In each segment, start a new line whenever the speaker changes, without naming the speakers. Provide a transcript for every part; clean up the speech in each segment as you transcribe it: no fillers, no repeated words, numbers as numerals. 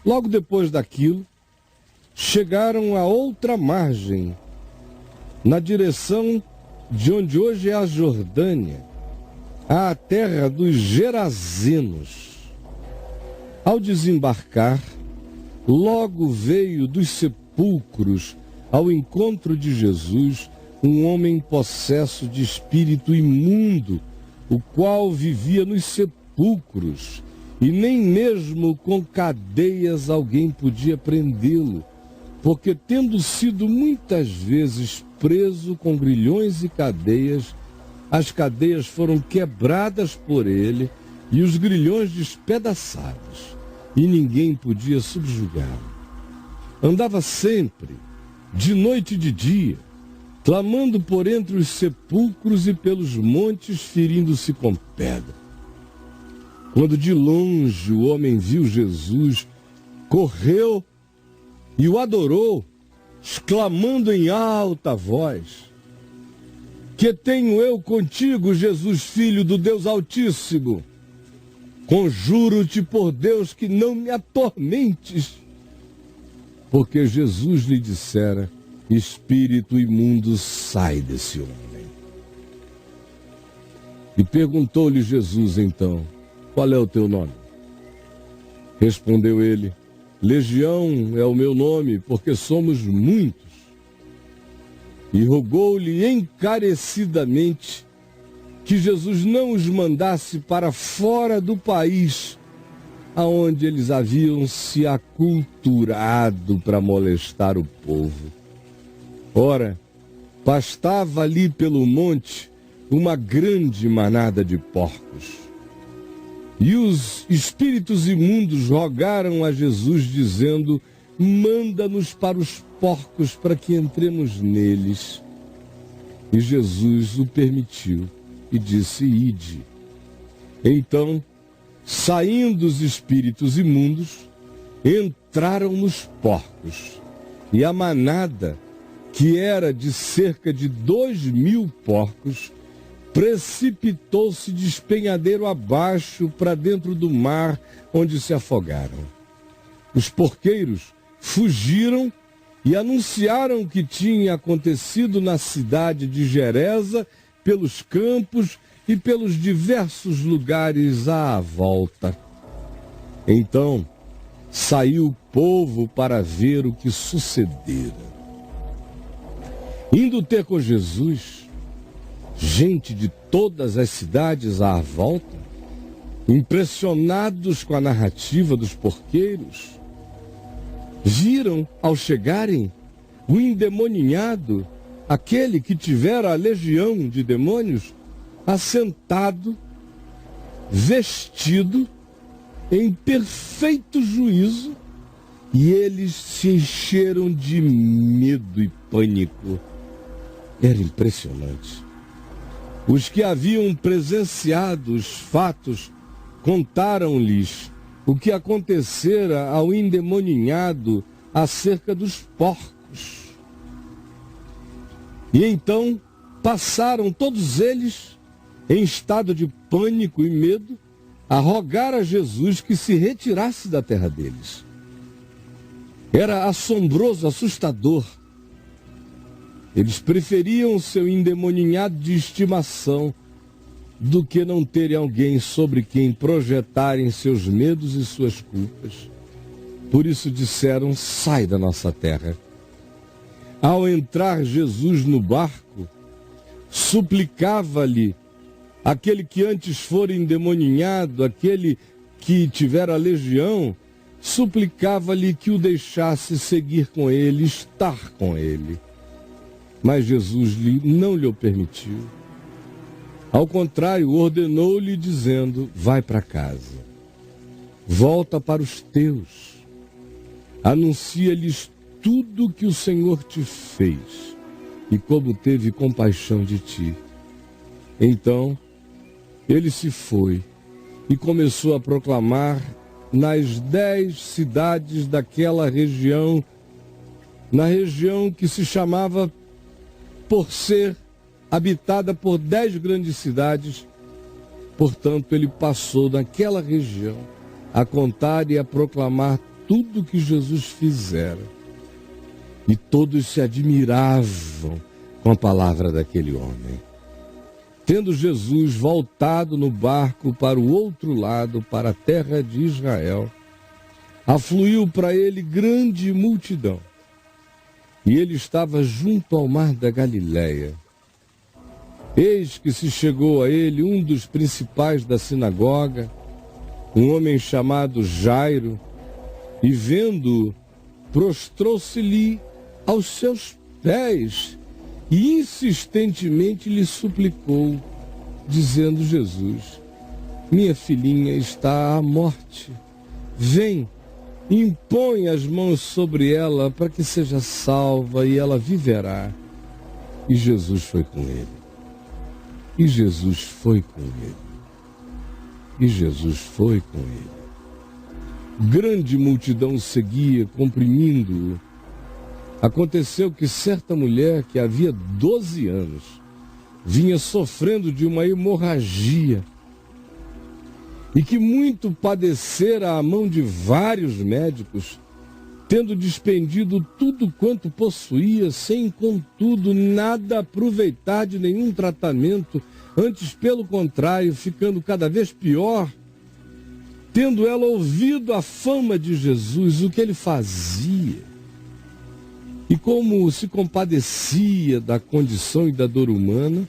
Logo depois daquilo, chegaram à outra margem, na direção de onde hoje é a Jordânia, à terra dos Gerazenos. Ao desembarcar, logo veio dos sepulcros ao encontro de Jesus um homem possesso de espírito imundo, o qual vivia nos sepulcros, e nem mesmo com cadeias alguém podia prendê-lo, porque tendo sido muitas vezes preso com grilhões e cadeias, as cadeias foram quebradas por ele e os grilhões despedaçados, e ninguém podia subjugá-lo. Andava sempre, de noite e de dia, clamando por entre os sepulcros e pelos montes, ferindo-se com pedra. Quando de longe o homem viu Jesus, correu e o adorou, exclamando em alta voz: Que tenho eu contigo, Jesus, Filho do Deus Altíssimo? Conjuro-te por Deus que não me atormentes. Porque Jesus lhe dissera: Espírito imundo, sai desse homem. E perguntou-lhe Jesus então: Qual é o teu nome? Respondeu ele: Legião é o meu nome, porque somos muitos. E rogou-lhe encarecidamente que Jesus não os mandasse para fora do país, aonde eles haviam se aculturado para molestar o povo. Ora, pastava ali pelo monte uma grande manada de porcos. E os espíritos imundos rogaram a Jesus, dizendo: Manda-nos para os porcos, para que entremos neles. E Jesus o permitiu e disse: Ide. Então, saindo os espíritos imundos, entraram nos porcos, e a manada, que era de cerca de 2.000 porcos, precipitou-se de despenhadeiro abaixo para dentro do mar, onde se afogaram. Os porqueiros fugiram e anunciaram o que tinha acontecido na cidade de Gerasa, pelos campos e pelos diversos lugares à volta. Então saiu o povo para ver o que sucedera. Indo ter com Jesus, gente de todas as cidades à volta, impressionados com a narrativa dos porqueiros, viram, ao chegarem, o endemoninhado, aquele que tivera a legião de demônios, assentado, vestido, em perfeito juízo, e eles se encheram de medo e pânico. Era impressionante. Os que haviam presenciado os fatos contaram-lhes o que acontecera ao endemoninhado acerca dos porcos. E então passaram todos eles, em estado de pânico e medo, a rogar a Jesus que se retirasse da terra deles. Era assombroso, assustador. Eles preferiam seu endemoninhado de estimação do que não terem alguém sobre quem projetarem seus medos e suas culpas. Por isso disseram: sai da nossa terra. Ao entrar Jesus no barco, suplicava-lhe aquele que antes fora endemoninhado, aquele que tivera a legião, suplicava-lhe que o deixasse seguir com ele, estar com ele. Mas Jesus não lhe o permitiu. Ao contrário, ordenou-lhe dizendo: vai para casa, volta para os teus, anuncia-lhes tudo que o Senhor te fez e como teve compaixão de ti. Então ele se foi e começou a proclamar nas 10 cidades daquela região, na região que se chamava, por ser habitada por 10 grandes cidades. Portanto, ele passou naquela região a contar e a proclamar tudo que Jesus fizera. E todos se admiravam com a palavra daquele homem. Tendo Jesus voltado no barco para o outro lado, para a terra de Israel, afluiu para ele grande multidão. E ele estava junto ao mar da Galileia. Eis que se chegou a ele um dos principais da sinagoga, um homem chamado Jairo, e vendo-o, prostrou-se-lhe aos seus pés e insistentemente lhe suplicou, dizendo: Jesus, minha filhinha está à morte. Vem, impõe as mãos sobre ela para que seja salva e ela viverá. E Jesus foi com ele. E Jesus foi com ele. E Jesus foi com ele. Grande multidão seguia, comprimindo-o. Aconteceu que certa mulher, que havia 12 anos, vinha sofrendo de uma hemorragia, e que muito padecera à mão de vários médicos, tendo despendido tudo quanto possuía, sem, contudo, nada aproveitar de nenhum tratamento, antes, pelo contrário, ficando cada vez pior, tendo ela ouvido a fama de Jesus, o que ele fazia, e como se compadecia da condição e da dor humana,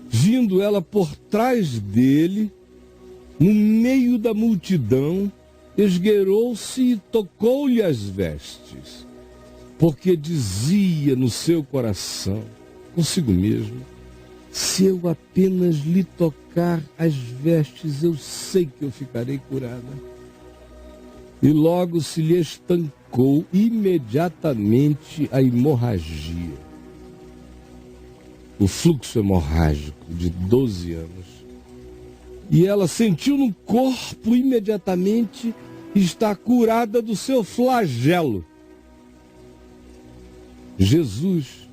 vindo ela por trás dele, no meio da multidão, esgueirou-se e tocou-lhe as vestes, porque dizia no seu coração, consigo mesmo: se eu apenas lhe tocar as vestes, eu sei que eu ficarei curada. E logo se lhe estancou imediatamente a hemorragia, o fluxo hemorrágico de 12 anos. E ela sentiu no corpo imediatamente estar curada do seu flagelo. Jesus,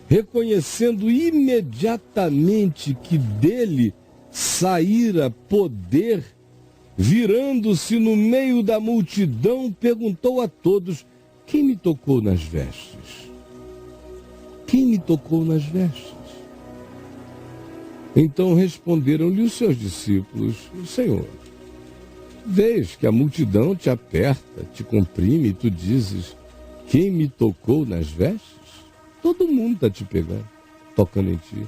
reconhecendo imediatamente que dele saíra poder, virando-se no meio da multidão, perguntou a todos: quem me tocou nas vestes? Quem me tocou nas vestes? Então responderam-lhe os seus discípulos: Senhor, vês que a multidão te aperta, te comprime, e tu dizes: quem me tocou nas vestes? Todo mundo está te pegando, tocando em ti.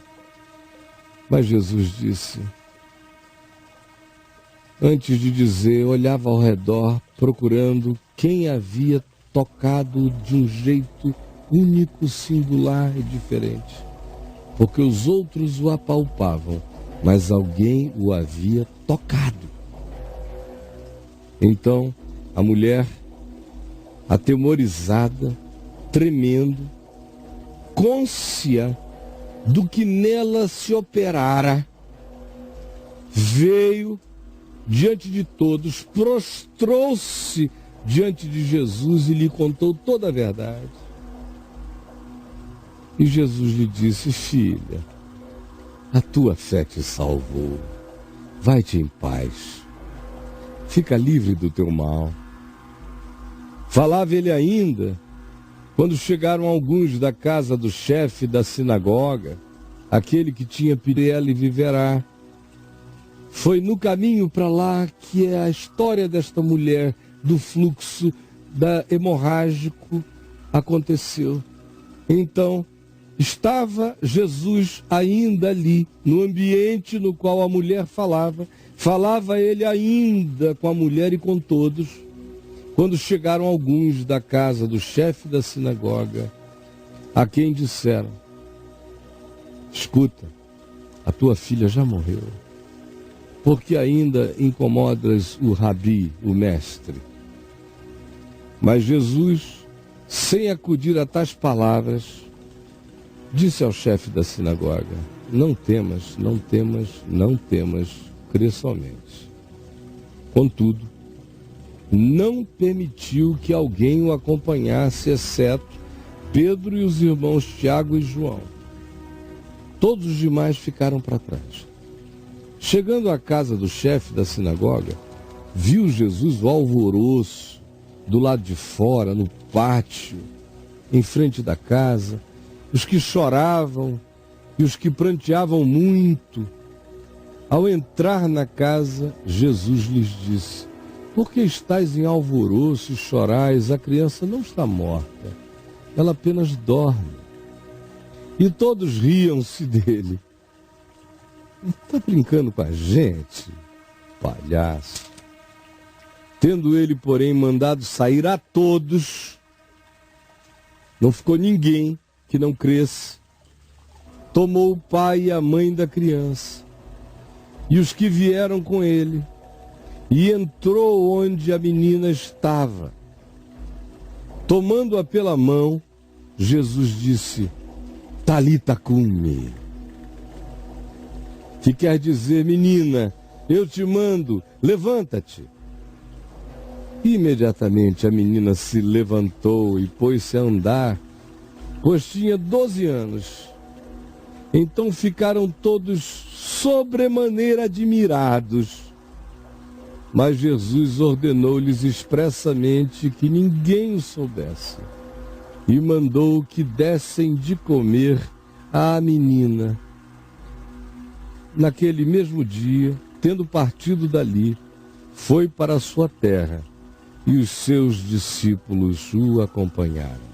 Mas Jesus disse, antes de dizer, olhava ao redor, procurando quem havia tocado de um jeito único, singular e diferente. Porque os outros o apalpavam, mas alguém o havia tocado. Então, a mulher, atemorizada, tremendo, cônscia do que nela se operara, veio diante de todos, prostrou-se diante de Jesus e lhe contou toda a verdade. E Jesus lhe disse: filha, a tua fé te salvou. Vai-te em paz. Fica livre do teu mal. Falava ele ainda, quando chegaram alguns da casa do chefe da sinagoga, aquele que tinha pirela e viverá. Foi no caminho para lá que é a história desta mulher, do fluxo hemorrágico, aconteceu. Então, estava Jesus ainda ali, no ambiente no qual a mulher falava. Falava ele ainda com a mulher e com todos, quando chegaram alguns da casa do chefe da sinagoga, a quem disseram: escuta, a tua filha já morreu. Porque ainda incomodas o rabi, o mestre? Mas Jesus, sem acudir a tais palavras, disse ao chefe da sinagoga: não temas, não temas, não temas, crê somente. Contudo, não permitiu que alguém o acompanhasse, exceto Pedro e os irmãos Tiago e João. Todos os demais ficaram para trás. Chegando à casa do chefe da sinagoga, viu Jesus o alvoroço do lado de fora, no pátio, em frente da casa, os que choravam e os que pranteavam muito. Ao entrar na casa, Jesus lhes disse: por que estáis em alvoroço e chorais? A criança não está morta, ela apenas dorme. E todos riam-se dele. Está brincando com a gente, palhaço. Tendo ele, porém, mandado sair a todos, não ficou ninguém que não cresce. Tomou o pai e a mãe da criança e os que vieram com ele, e entrou onde a menina estava. Tomando-a pela mão, Jesus disse: Talita cumi, que quer dizer: menina, eu te mando, levanta-te. Imediatamente a menina se levantou e pôs-se a andar, pois tinha 12 anos. Então ficaram todos sobremaneira admirados. Mas Jesus ordenou-lhes expressamente que ninguém o soubesse, e mandou que dessem de comer à menina. Naquele mesmo dia, tendo partido dali, foi para a sua terra, e os seus discípulos o acompanharam.